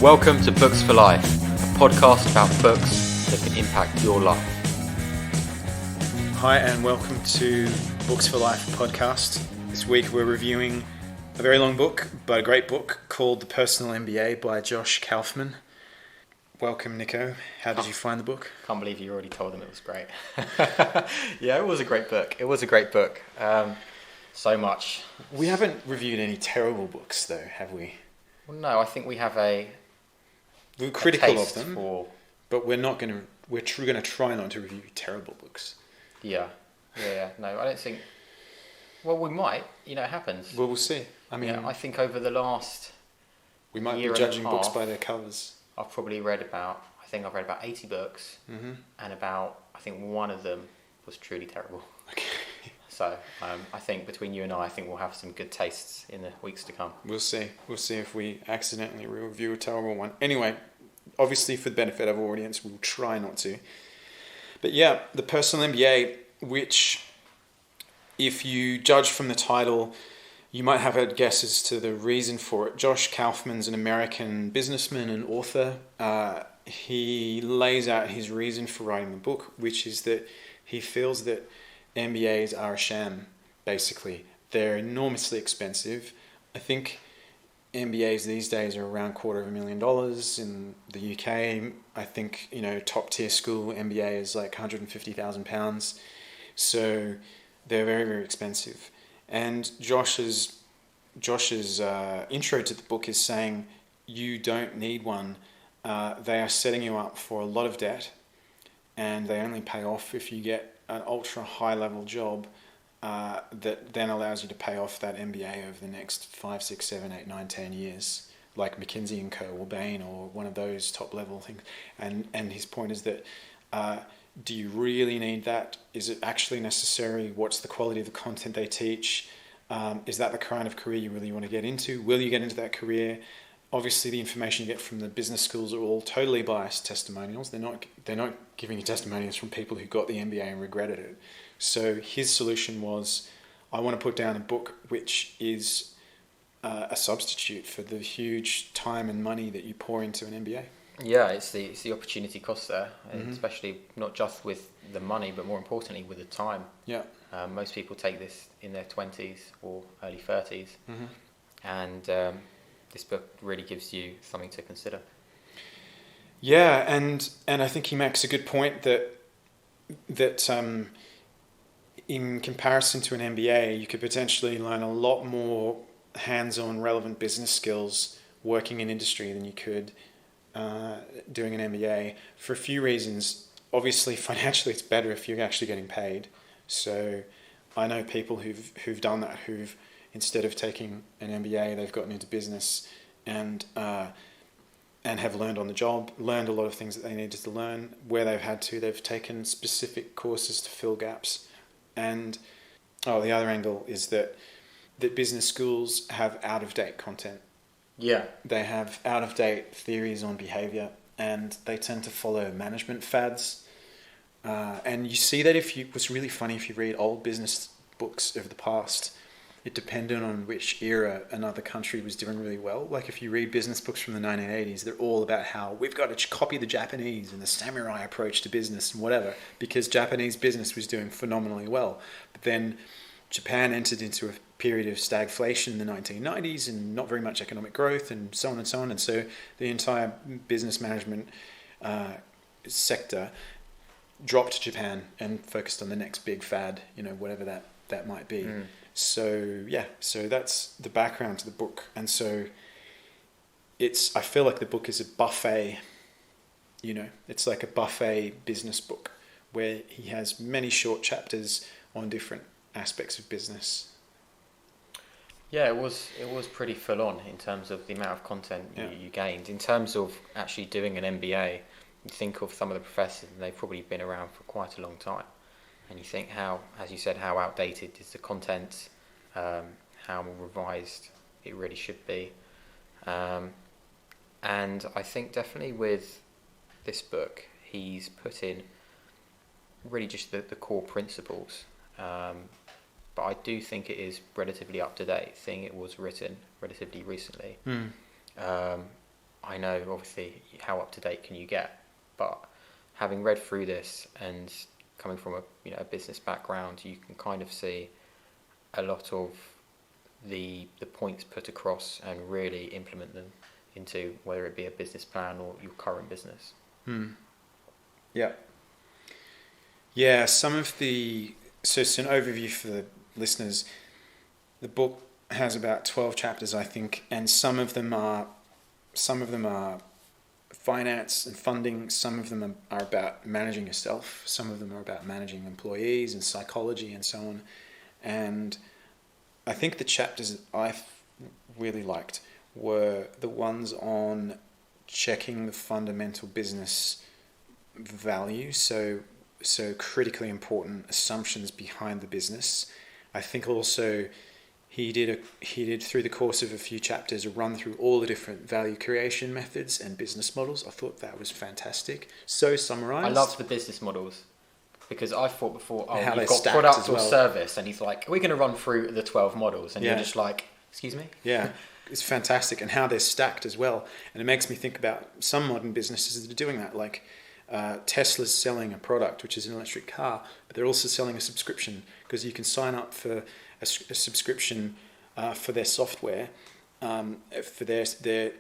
Welcome to Books for Life, a podcast about books that can impact your life. Hi and welcome to Books for Life podcast. This week we're reviewing a very long book, but a great book called The Personal MBA by Josh Kaufman. Welcome, Nico. How did you find the book? Can't believe you already told them it was great. Yeah, it was a great book. So much. We haven't reviewed any terrible books though, have we? Well, no, I think we have We're critical of them, for... but we're not going to. We're going to try not to review terrible books. Yeah. No, I don't think. Well, we might. You know, it happens. Well, we'll see. I mean, I think over the last we might year be judging and a books half, by their covers. I've read about 80 books, and I think one of them was truly terrible. Okay. So I think between you and I think we'll have some good tastes in the weeks to come. We'll see. We'll see if we accidentally review a terrible one. Anyway, obviously for the benefit of our audience, we'll try not to. But yeah, the Personal MBA, which if you judge from the title, you might have a guess as to the reason for it. Josh Kaufman's an American businessman and author. He lays out his reason for writing the book, which is that he feels that MBAs are a sham, basically. They're enormously expensive. I think MBAs these days are around $250,000 in the UK. I think, top tier school MBA is like £150,000. So they're very, very expensive. And Josh's intro to the book is saying you don't need one. They are setting you up for a lot of debt, and they only pay off if you get an ultra high level job that then allows you to pay off that MBA over the next 5, 6, 7, 8, 9, 10 years, like McKinsey & Co. or Bain or one of those top level things. And his point is that do you really need that? Is it actually necessary? What's the quality of the content they teach? Is that the kind of career you really want to get into? Will you get into that career? Obviously, the information you get from the business schools are all totally biased testimonials. They're not giving you testimonials from people who got the MBA and regretted it. So his solution was, I want to put down a book which is a substitute for the huge time and money that you pour into an MBA. Yeah, it's the opportunity cost there, especially not just with the money, but more importantly with the time. Yeah. Most people take this in their 20s or early 30s, and this book really gives you something to consider. Yeah, and I think he makes a good point that in comparison to an MBA, you could potentially learn a lot more hands-on relevant business skills working in industry than you could doing an MBA for a few reasons. Obviously, financially, it's better if you're actually getting paid. So I know people who've done that, who've instead of taking an MBA, they've gotten into business and have learned on the job, learned a lot of things that they needed to learn. Where they've had to, they've taken specific courses to fill gaps. And the other angle is that business schools have out-of-date content. Yeah. They have out-of-date theories on behavior, and they tend to follow management fads. And you see that what's really funny, if you read old business books of the past, it depended on which era another country was doing really well. Like if you read business books from the 1980s, they're all about how we've got to copy the Japanese and the samurai approach to business and whatever, because Japanese business was doing phenomenally well. But then Japan entered into a period of stagflation in the 1990s and not very much economic growth and so on and so on. And so the entire business management sector dropped Japan and focused on the next big fad, whatever that might be. So that's the background to the book. And so I feel like the book is a buffet, it's like a buffet business book where he has many short chapters on different aspects of business. Yeah, it was pretty full on in terms of the amount of content you gained. In terms of actually doing an MBA, you think of some of the professors, and they've probably been around for quite a long time. And you think how, as you said, how outdated is the content, how revised it really should be. And I think definitely with this book, he's put in really just the core principles. But I do think it is relatively up to date, seeing it was written relatively recently. I know obviously how up to date can you get, but having read through this and coming from a business background, you can kind of see a lot of the points put across and really implement them into whether it be a business plan or your current business. Yeah. Yeah, so it's an overview for the listeners. The book has about 12 chapters, I think, and some of them are finance and funding, some of them are about managing yourself, some of them are about managing employees and psychology and so on. And I think the chapters that I really liked were the ones on checking the fundamental business value, so critically important assumptions behind the business. I think also he did through the course of a few chapters a run through all the different value creation methods and business models. I thought that was fantastic. So summarized. I love the business models because I thought before, how you've got product or service, and he's like, we're going to run through the 12 models, and you're just like, excuse me? Yeah, it's fantastic, and how they're stacked as well. And it makes me think about some modern businesses that are doing that, like Tesla's selling a product, which is an electric car, but they're also selling a subscription, because you can sign up for a subscription for their software, for their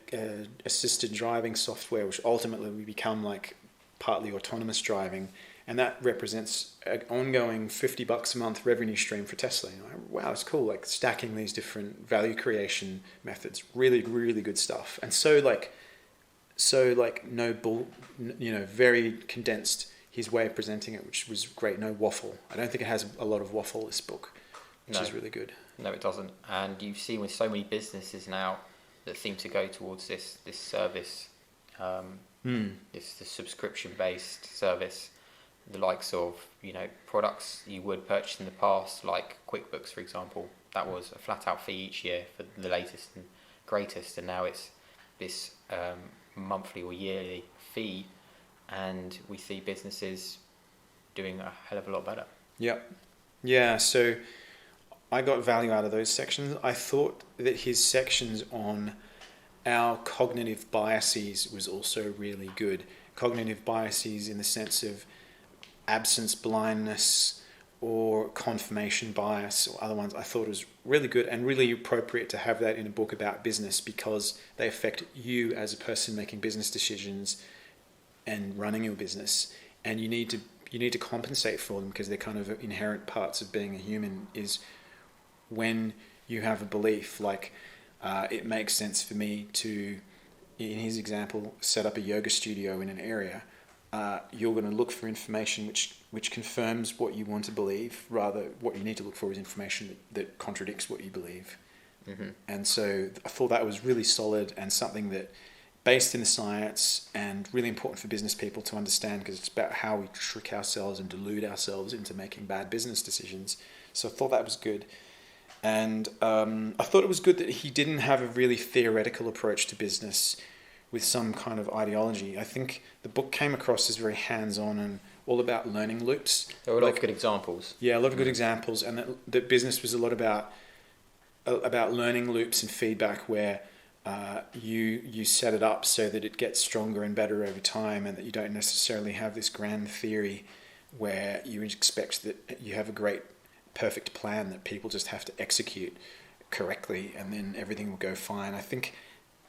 assisted driving software, which ultimately will become like partly autonomous driving, and that represents an ongoing $50 a month revenue stream for Tesla. Wow, it's cool. Like stacking these different value creation methods, really, really good stuff. And very condensed, his way of presenting it, which was great. No waffle. I don't think it has a lot of waffle, this book, which is really good. No, it doesn't. And you see with so many businesses now that seem to go towards this service, this subscription-based service, the likes of, products you would purchase in the past, like QuickBooks, for example. That was a flat-out fee each year for the latest and greatest, and now it's this monthly or yearly fee, and we see businesses doing a hell of a lot better. Yep. Yeah, so I got value out of those sections. I thought that his sections on our cognitive biases was also really good. Cognitive biases in the sense of absence blindness or confirmation bias or other ones, I thought it was really good and really appropriate to have that in a book about business, because they affect you as a person making business decisions and running your business, and you need to compensate for them, because they're kind of inherent parts of being a human. Is when you have a belief like it makes sense for me to, in his example, set up a yoga studio in an area. You're going to look for information which confirms what you want to believe. Rather, what you need to look for is information that contradicts what you believe. Mm-hmm. And so I thought that was really solid and something that, based in the science, and really important for business people to understand, because it's about how we trick ourselves and delude ourselves into making bad business decisions. So I thought that was good. And I thought it was good that he didn't have a really theoretical approach to business with some kind of ideology. I think the book came across as very hands-on and all about learning loops. There were a lot of good examples. Yeah, a lot of good examples, and that business was a lot about learning loops and feedback, where you set it up so that it gets stronger and better over time, and that you don't necessarily have this grand theory where you expect that you have a great, perfect plan that people just have to execute correctly and then everything will go fine. I think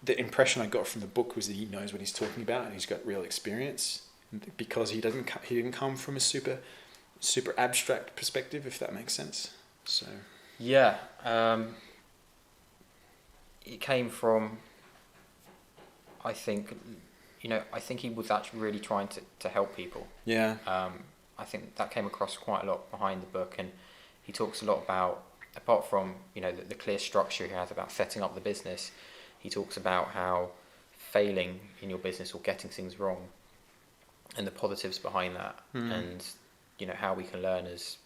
the impression I got from the book was that he knows what he's talking about and he's got real experience, because he didn't come from a super abstract perspective, if that makes sense. So yeah, it came from, I think he was actually really trying to help people. Yeah. I think that came across quite a lot behind the book, and he talks a lot about, apart from the clear structure he has about setting up the business, he talks about how failing in your business or getting things wrong and the positives behind that, and how we can learn as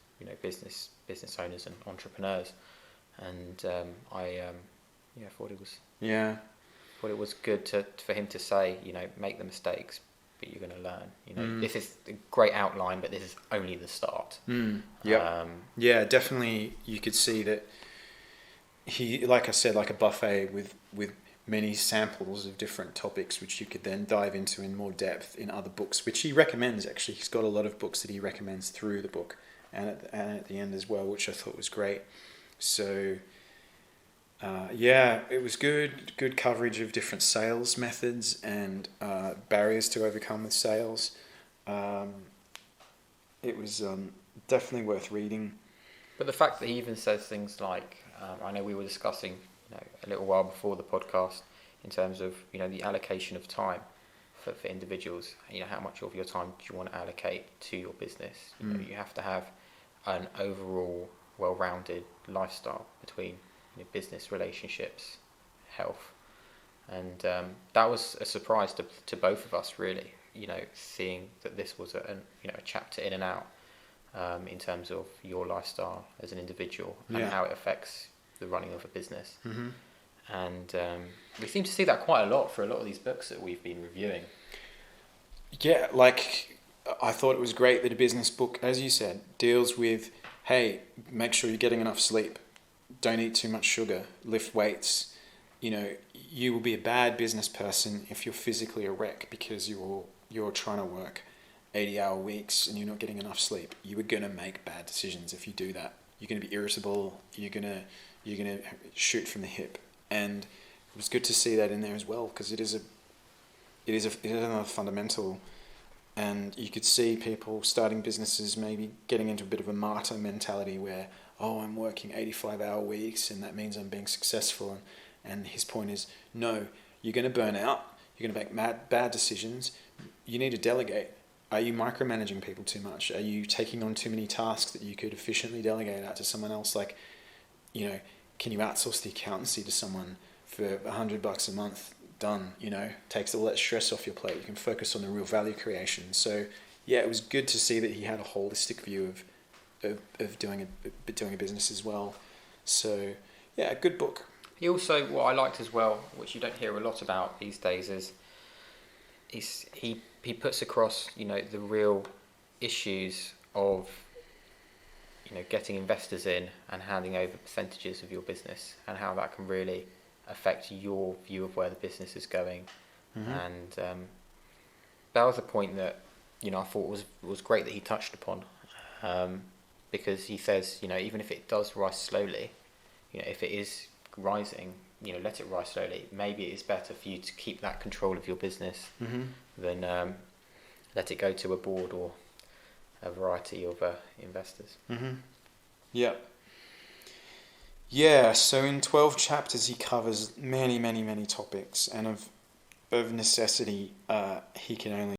business owners and entrepreneurs. And I thought it was good for him to say, make the mistakes, but you're going to learn. This is a great outline, but this is only the start. Yeah, definitely. You could see that he, like I said, like a buffet with many samples of different topics, which you could then dive into in more depth in other books, which he recommends. Actually, he's got a lot of books that he recommends through the book and at the end as well, which I thought was great. So it was good coverage of different sales methods and barriers to overcome with sales. It was definitely worth reading. But the fact that he even says things like, I know we were discussing a little while before the podcast in terms of the allocation of time for individuals. How much of your time do you want to allocate to your business? You have to have an overall well-rounded lifestyle between business, relationships, health, and that was a surprise to both of us, really. Seeing that this was a chapter in and out in terms of your lifestyle as an individual and how it affects the running of a business. Mm-hmm. And we seem to see that quite a lot for a lot of these books that we've been reviewing. Yeah, like I thought it was great that a business book, as you said, deals with, hey, make sure you're getting enough sleep, don't eat too much sugar, lift weights. You will be a bad business person if you're physically a wreck because you're trying to work 80-hour weeks and you're not getting enough sleep. You are going to make bad decisions if you do that. You're going to be irritable. You're going to shoot from the hip. And it was good to see that in there as well, because it is another fundamental. And you could see people starting businesses maybe getting into a bit of a martyr mentality where, I'm working 85-hour weeks and that means I'm being successful. And his point is, no, you're going to burn out. You're going to make bad decisions. You need to delegate. Are you micromanaging people too much? Are you taking on too many tasks that you could efficiently delegate out to someone else? Like, can you outsource the accountancy to someone for $100 a month? Done. Takes all that stress off your plate. You can focus on the real value creation. So yeah, it was good to see that he had a holistic view of doing a business as well. So yeah, a good book. He also, what I liked as well, which you don't hear a lot about these days, is he puts across the real issues of getting investors in and handing over percentages of your business, and how that can really affect your view of where the business is going. Mm-hmm. And that was a point that I thought was great that he touched upon, because he says even if it does rise slowly, if it is rising, let it rise slowly. Maybe it is better for you to keep that control of your business mm-hmm. than let it go to a board or a variety of investors. Mm-hmm. Yeah. Yeah, so in 12 chapters he covers many, many, many topics, and of necessity he can only